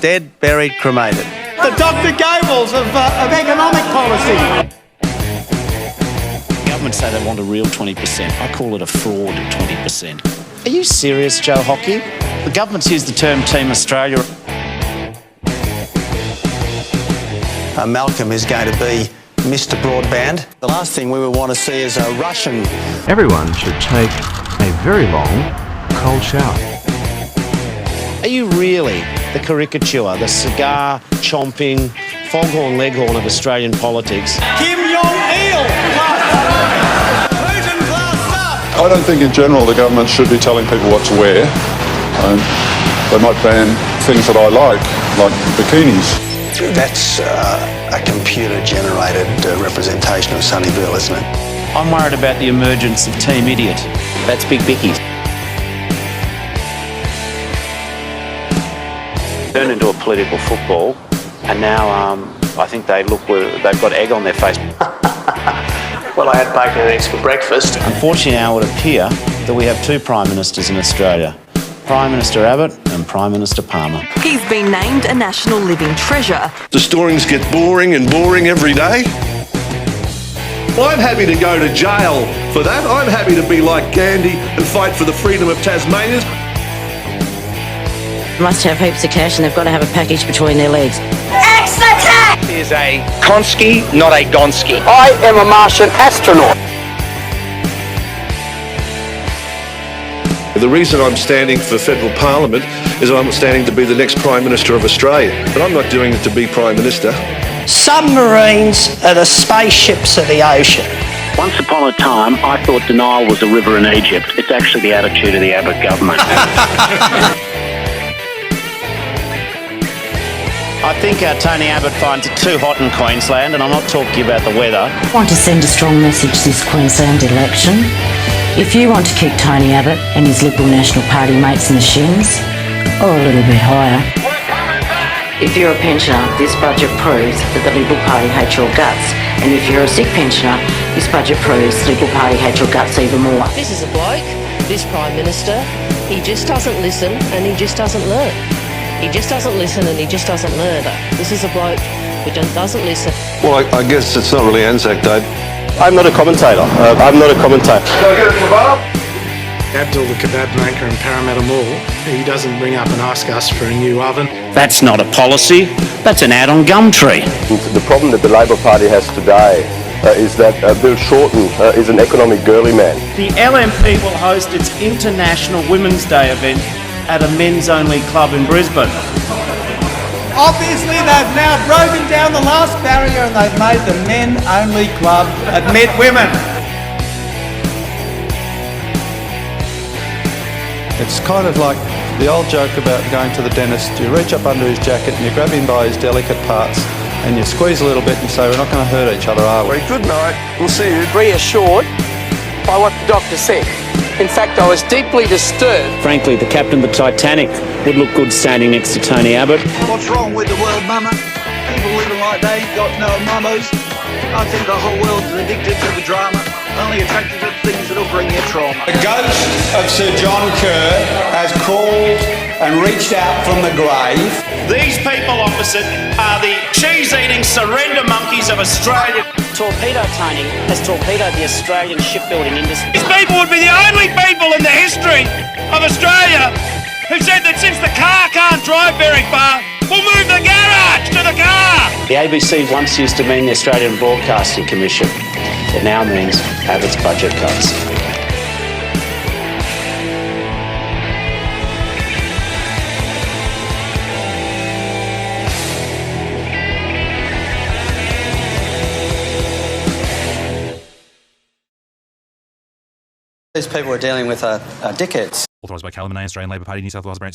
dead, buried, cremated. The Dr. Goebbels of economic policy. Government say they want a real 20%. I call it a fraud 20%. Are you serious, Joe Hockey? The government's used the term Team Australia. Malcolm is going to be Mr. Broadband. The last thing we would want to see is a Russian. Everyone should take a very long, cold shower. Are you really the caricature, the cigar-chomping, foghorn leghorn of Australian politics? Kim Jong-il. Putin classed up. I don't think in general the government should be telling people what to wear. They might ban things that I like bikinis. That's a computer-generated representation of Sunnyville, isn't it? I'm worried about the emergence of Team Idiot. That's Big Bicky. Turned into a political football, and now I think they've got egg on their face. Well, I had bacon and eggs for breakfast. Unfortunately, now it would appear that we have two Prime Ministers in Australia. Prime Minister Abbott and Prime Minister Palmer. He's been named a national living treasure. The storings get boring and boring every day. I'm happy to go to jail for that. I'm happy to be like Gandhi and fight for the freedom of Tasmania. Must have heaps of cash and they've got to have a package between their legs. Exeter is a Konski, not a Gonski. I am a Martian astronaut. The reason I'm standing for federal parliament is I'm standing to be the next Prime Minister of Australia. But I'm not doing it to be Prime Minister. Submarines are the spaceships of the ocean. Once upon a time, I thought the Nile was a river in Egypt. It's actually the attitude of the Abbott government. I think Tony Abbott finds it too hot in Queensland, and I'm not talking about the weather. I want to send a strong message this Queensland election. If you want to keep Tony Abbott and his Liberal National Party mates in the shins, or a little bit higher. If you're a pensioner, this budget proves that the Liberal Party hates your guts. And if you're a sick pensioner, this budget proves the Liberal Party hates your guts even more. This is a bloke, this Prime Minister, he just doesn't listen and he just doesn't learn. He just doesn't listen and he just doesn't learn. This is a bloke who doesn't listen. Well, I guess it's not really Anzac Day. I'm not a commentator. I'm not a commentator. Can I get a kebab? Abdul, the kebab maker in Parramatta Mall, he doesn't ring up and ask us for a new oven. That's not a policy. That's an ad on Gumtree. The problem that the Labor Party has today is that Bill Shorten is an economic girly man. The LNP will host its International Women's Day event at a men's-only club in Brisbane. Obviously, they've now broken down the last barrier and they've made the men-only club admit women. It's kind of like the old joke about going to the dentist. You reach up under his jacket and you grab him by his delicate parts and you squeeze a little bit and say, we're not going to hurt each other, are we? Well, good night. We'll see you. Reassured by what the doctor said. In fact, I was deeply disturbed. Frankly, the captain of the Titanic would look good standing next to Tony Abbott. What's wrong with the world, mama? People living like they ain't got no mamas. I think the whole world's addicted to the drama, only attracted to things that'll bring you trauma. The ghost of Sir John Kerr has crawled and reached out from the grave. These people opposite are the cheese-eating surrender monkeys of Australia. Torpedo Tony has torpedoed the Australian shipbuilding industry. These people would be the only people in the history of Australia who said that since the car can't drive very far, we'll move the garage to the car. The ABC once used to mean the Australian Broadcasting Commission. It now means Abbott's budget cuts. These people are dealing with dickheads. Authorised by Calamine, Australian Labor Party, New South Wales branch.